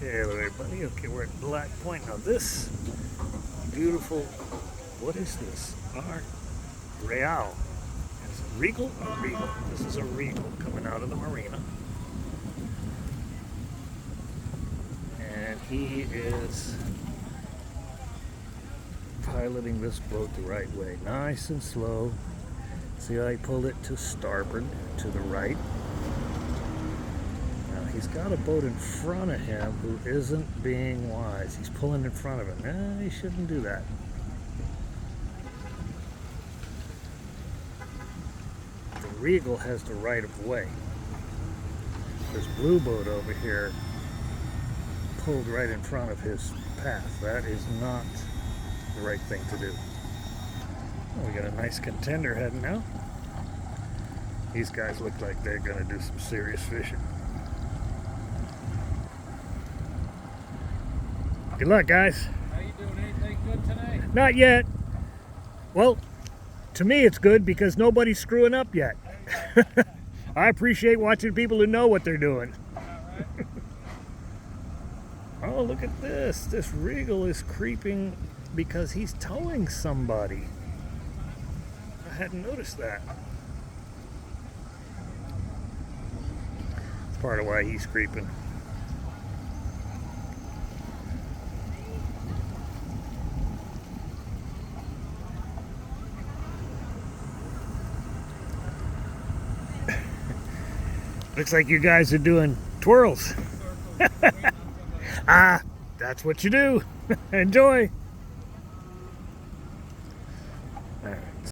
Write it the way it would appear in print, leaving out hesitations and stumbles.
Hello everybody, okay, we're at Black Point. Now this beautiful, what is this? Real. Is it Regal or Regal? This is a Regal coming out of the marina. And he is piloting this boat the right way. Nice and slow. See how I pulled it to starboard, to the right. He's got a boat in front of him who isn't being wise. He's pulling in front of him. He shouldn't do that. The Regal has the right of way. This blue boat over here pulled right in front of his path. That is not the right thing to do. Oh, we got a nice Contender heading out. These guys look like they're going to do some serious fishing. Good luck, guys. How you doing? Anything good today? Not yet. Well, to me it's good because nobody's screwing up yet. I appreciate watching people who know what they're doing. Right. Oh, look at this. This Regal is creeping because he's towing somebody. I hadn't noticed that. It's part of why he's creeping. Looks like you guys are doing twirls. Ah, that's what you do. Enjoy.